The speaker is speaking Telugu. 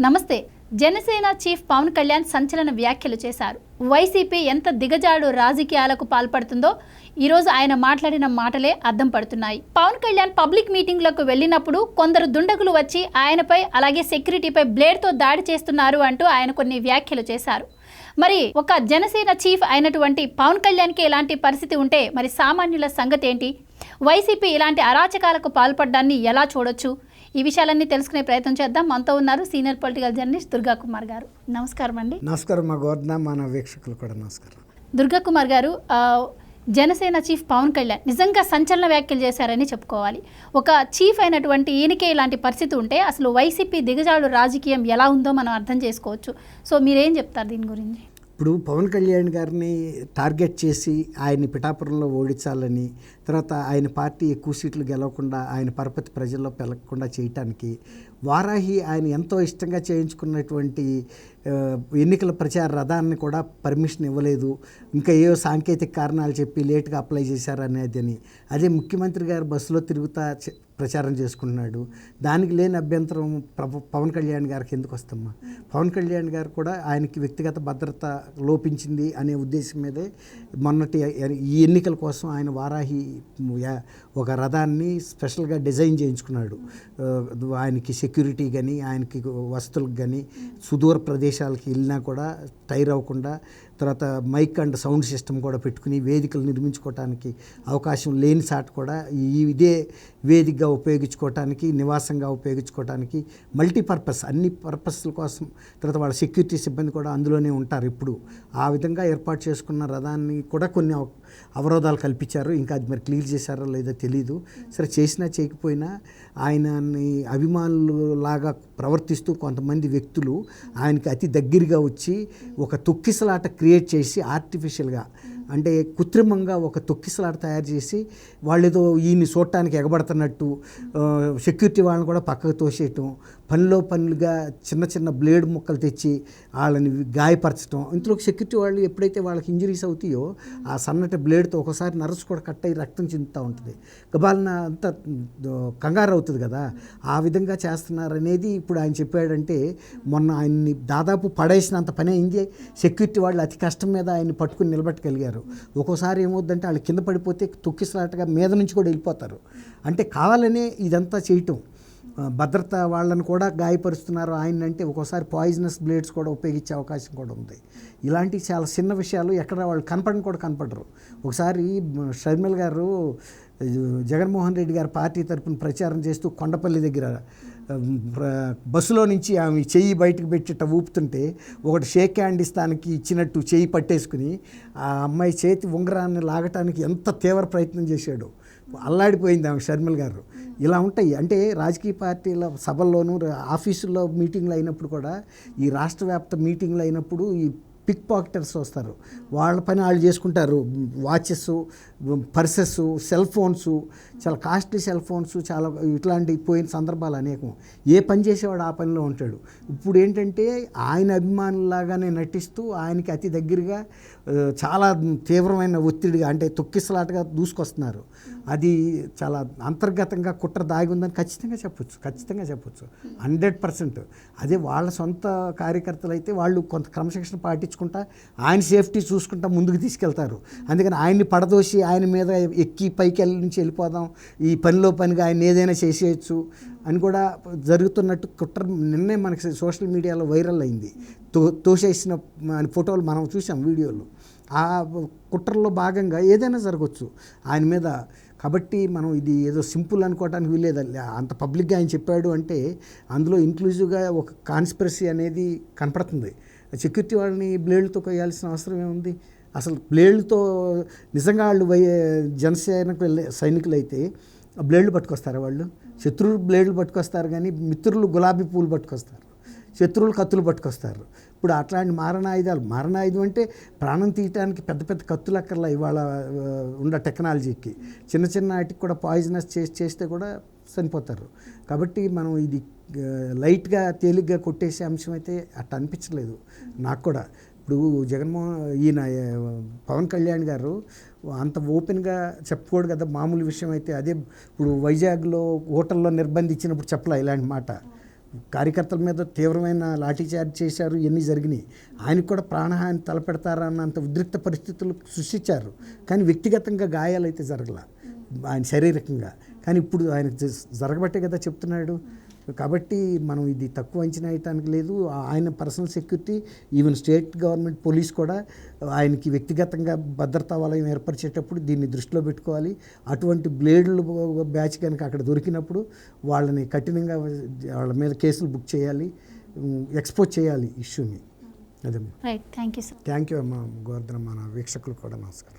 నమస్తే. జనసేన చీఫ్ పవన్ కళ్యాణ్ సంచలన వ్యాఖ్యలు చేశారు. వైసీపీ ఎంత దిగజాడు రాజకీయాలకు పాల్పడుతుందో ఈరోజు ఆయన మాట్లాడిన మాటలే అద్దం పడుతున్నాయి. పవన్ కళ్యాణ్ పబ్లిక్ మీటింగ్లకు వెళ్ళినప్పుడు కొందరు దుండగులు వచ్చి ఆయనపై అలాగే సెక్యూరిటీపై బ్లేడ్తో దాడి చేస్తున్నారు అంటూ ఆయన కొన్ని వ్యాఖ్యలు చేశారు. మరి ఒక జనసేన చీఫ్ అయినటువంటి పవన్ కళ్యాణ్కి ఇలాంటి పరిస్థితి ఉంటే మరి సామాన్యుల సంగతి ఏంటి? వైసీపీ ఇలాంటి అరాచకాలకు పాల్పడ్డాన్ని ఎలా చూడొచ్చు? ఈ విషయాలన్నీ తెలుసుకునే ప్రయత్నం చేద్దాం. మనతో ఉన్నారు senior political journalist Durga Kumar గారు. నమస్కారం అండి. నమస్కారం మా గోర్ధన, మన వీక్షకులు కూడా నమస్కారం. దుర్గా కుమార్ గారు, జనసేన చీఫ్ పవన్ కళ్యాణ్ నిజంగా సంచలన వ్యాఖ్యలు చేశారని చెప్పుకోవాలి. ఒక చీఫ్ అయినటువంటి ఈయనకే ఇలాంటి పరిస్థితి ఉంటే అసలు వైసీపీ దిగజాడు రాజకీయం ఎలా ఉందో మనం అర్థం చేసుకోవచ్చు. సో మీరేం చెప్తారు దీని గురించి? ఇప్పుడు పవన్ కళ్యాణ్ గారిని టార్గెట్ చేసి ఆయన్ని పిఠాపురంలో ఓడించాలని, తర్వాత ఆయన పార్టీ ఎక్కువ సీట్లు గెలవకుండా ఆయన పరపతి ప్రజల్లో పెరగకుండా చేయటానికి వారాహి ఆయన ఎంతో ఇష్టంగా చేయించుకున్నటువంటి ఎన్నికల ప్రచార రథాన్ని కూడా పర్మిషన్ ఇవ్వలేదు, ఇంకా ఏవో సాంకేతిక కారణాలు చెప్పి లేట్గా అప్లై చేశారనేదని అదే ముఖ్యమంత్రి గారు బస్సులో తిరుగుతా ప్రచారం చేసుకుంటున్నాడు. దానికి లేని అభ్యంతరం పవన్ కళ్యాణ్ గారికి ఎందుకు వస్తామా? పవన్ కళ్యాణ్ గారు కూడా ఆయనకి వ్యక్తిగత భద్రత లోపించింది అనే ఉద్దేశం మీదే మొన్నటి ఈ ఎన్నికల కోసం ఆయన వారాహి ఒక రథాన్ని స్పెషల్గా డిజైన్ చేయించుకున్నాడు. ఆయనకి సెక్యూరిటీ కానీ ఆయనకి వస్తువులకు కానీ సుదూర ప్రదేశాలకి వెళ్ళినా కూడా టైర్ అవ్వకుండా, తర్వాత మైక్ అండ్ సౌండ్ సిస్టమ్ కూడా పెట్టుకుని వేదికలు నిర్మించుకోవటానికి అవకాశం లేని సాట్ కూడా ఇదే వేదికగా ఉపయోగించుకోవటానికి, నివాసంగా ఉపయోగించుకోవటానికి, మల్టీపర్పస్ అన్ని పర్పస్ల కోసం, తర్వాత వాళ్ళ సెక్యూరిటీ సిబ్బంది కూడా అందులోనే ఉంటారు. ఇప్పుడు ఆ విధంగా ఏర్పాటు చేసుకున్న రథాన్ని కూడా కొన్ని అవరోధాలు కల్పించారు. ఇంకా అది మరి క్లియర్ చేశారో లేదో తెలీదు. సరే, చేసినా చేయకపోయినా ఆయనని అభిమానులు లాగా ప్రవర్తిస్తూ కొంతమంది వ్యక్తులు ఆయనకి అతి దగ్గరగా వచ్చి ఒక తొక్కిసలాట క్రియేట్ చేసి ఆర్టిఫిషియల్గా, అంటే కృత్రిమంగా ఒక తొక్కిసలాట తయారు చేసి వాళ్ళేదో ఈయన్ని చూడటానికి ఎగబడుతున్నట్టు సెక్యూరిటీ వాళ్ళని కూడా పక్కకు తోసేయటం, పనిలో పనులుగా చిన్న చిన్న బ్లేడ్ ముక్కలు తెచ్చి వాళ్ళని గాయపరచడం. ఇంతలోకి సెక్యూరిటీ వాళ్ళు ఎప్పుడైతే వాళ్ళకి ఇంజరీస్ అవుతాయో ఆ సన్నటి బ్లేడ్తో ఒకసారి నర్సు కూడా కట్ అయ్యి రక్తం చిందుతూ ఉంటుంది, గబాలన అంత కంగారు అవుతుంది కదా. ఆ విధంగా చేస్తున్నారనేది ఇప్పుడు ఆయన చెప్పాడంటే మొన్న ఆయన్ని దాదాపు పడేసినంత పని అయింది. సెక్యూరిటీ వాళ్ళు అతి కష్టం మీద ఆయన్ని పట్టుకుని నిలబెట్టగలిగారు. ఒక్కోసారి ఏమవుద్దంటే వాళ్ళు కింద పడిపోతే తొక్కిసలాటగా మీద నుంచి కూడా వెళ్ళిపోతారు. అంటే కావాలనే ఇదంతా చేయటం, భద్రత వాళ్ళని కూడా గాయపరుస్తున్నారు ఆయన. అంటే ఒక్కోసారి పాయిజనస్ బ్లేడ్స్ కూడా ఉపయోగించే అవకాశం కూడా ఉంది. ఇలాంటి చాలా చిన్న విషయాలు ఎక్కడ వాళ్ళు కనపడరు. ఒకసారి షర్మిల గారు జగన్మోహన్ రెడ్డి గారి పార్టీ తరపున ప్రచారం చేస్తూ కొండపల్లి దగ్గర బస్సులో నుంచి ఆమె చెయ్యి బయటకు పెట్టేట ఊపుతుంటే ఒకటి షేక్ హ్యాండ్ ఇస్తానికి ఇచ్చినట్టు చెయ్యి పట్టేసుకుని ఆ అమ్మాయి చేతి ఉంగరాన్ని లాగటానికి ఎంత తీవ్ర ప్రయత్నం చేశాడు. అల్లాడిపోయింది ఆమె షర్మిల గారు. ఇలా ఉంటాయి. అంటే రాజకీయ పార్టీల సభల్లోనూ ఆఫీసుల్లో మీటింగ్లు అయినప్పుడు కూడా, ఈ రాష్ట్ర వ్యాప్త మీటింగ్లు అయినప్పుడు ఈ పిక్ పాకెటర్స్ వస్తారు. వాళ్ళ పని వాళ్ళు చేసుకుంటారు. వాచెస్, పర్సెస్, సెల్ ఫోన్స్, చాలా కాస్ట్లీ సెల్ ఫోన్స్, చాలా ఇట్లాంటి పోయిన సందర్భాలు అనేకం. ఏ పని చేసేవాడు ఆ పనిలో ఉంటాడు. ఇప్పుడు ఏంటంటే ఆయన అభిమానులాగానే నటిస్తూ ఆయనకి అతి దగ్గరగా చాలా తీవ్రమైన ఒత్తిడిగా, అంటే తొక్కిసలాటగా దూసుకొస్తున్నారు. అది చాలా అంతర్గతంగా కుట్ర దాగి ఉందని ఖచ్చితంగా చెప్పొచ్చు 100%. అదే వాళ్ళ సొంత కార్యకర్తలు అయితే వాళ్ళు కొంత క్రమశిక్షణ పాటించుకుంటా ఆయన సేఫ్టీ చూసుకుంటా ముందుకు తీసుకెళ్తారు. అందుకని ఆయన్ని పడదోసి ఆయన మీద ఎక్కి పైకి నుంచి వెళ్ళిపోదాం, ఈ పనిలో పనిగా ఆయన ఏదైనా చేసేయచ్చు అని కూడా జరుగుతున్నట్టు కుట్ర నిన్నే మనకి సోషల్ మీడియాలో వైరల్ అయింది. తోసేసిన ఫోటోలు మనం చూసాం, వీడియోలు. ఆ కుట్రలో భాగంగా ఏదైనా జరగవచ్చు ఆయన మీద. కాబట్టి మనం ఇది ఏదో సింపుల్ అనుకోవడానికి వీల్లేదు. అంత పబ్లిక్గా ఆయన చెప్పాడు అంటే అందులో ఇంక్లూజివ్గా ఒక కాన్స్పిరసీ అనేది కనపడుతుంది. సెక్యూరిటీ వాళ్ళని బ్లేడ్లతో కొయ్యాల్సిన అవసరం ఏముంది? అసలు బ్లేడ్లతో నిజంగా వాళ్ళు జనసేనకు వెళ్ళే సైనికులు అయితే బ్లేడ్లు పట్టుకొస్తారు. వాళ్ళు శత్రువులు బ్లేడ్లు పట్టుకొస్తారు, కానీ మిత్రులు గులాబీ పూలు పట్టుకొస్తారు, శత్రువులు కత్తులు పట్టుకొస్తారు. ఇప్పుడు అట్లాంటి మారణాయుధం అంటే ప్రాణం తీయటానికి పెద్ద పెద్ద కత్తులు అక్కర్లా ఇవాళ ఉన్న టెక్నాలజీకి. చిన్న చిన్న వాటికి కూడా పాయిజనస్ చేస్తే కూడా చనిపోతారు. కాబట్టి మనం ఇది లైట్గా తేలిగ్గా కొట్టేసే అంశం అయితే అట్లా అనిపించలేదు నాకు కూడా. ఇప్పుడు ఈయన పవన్ కళ్యాణ్ గారు అంత ఓపెన్గా చెప్పుకోడు కదా మామూలు విషయం అయితే. అదే ఇప్పుడు వైజాగ్లో హోటల్లో నిర్బంధించినప్పుడు చెప్పలే ఇలాంటి మాట. కార్యకర్తల మీద తీవ్రమైన లాఠీచార్జ్ చేశారు, ఇవన్నీ జరిగినాయి. ఆయనకు కూడా ప్రాణహాని తలపెడతారన్నంత ఉద్రిక్త పరిస్థితులు సృష్టించారు. కానీ వ్యక్తిగతంగా గాయాలైతే జరగల ఆయన శారీరకంగా. కానీ ఇప్పుడు ఆయన జరగబట్టే కదా చెప్తున్నాడు. కాబట్టి మనం ఇది తక్కువ అంచనా వేయటానికి లేదు. ఆయన personal security, even state government police కూడా ఆయనకి వ్యక్తిగతంగా భద్రతా వలయం ఏర్పరిచేటప్పుడు దీన్ని దృష్టిలో పెట్టుకోవాలి. అటువంటి బ్లేడ్లు బ్యాచ్ కనుక అక్కడ దొరికినప్పుడు వాళ్ళని కఠినంగా వాళ్ళ మీద కేసులు బుక్ చేయాలి, ఎక్స్పోజ్ చేయాలి ఇష్యూని. అదే. Right, thank you sir. Thank you అమ్మా గోవర్ధన్. మన వీక్షకులు కూడా నమస్కారం.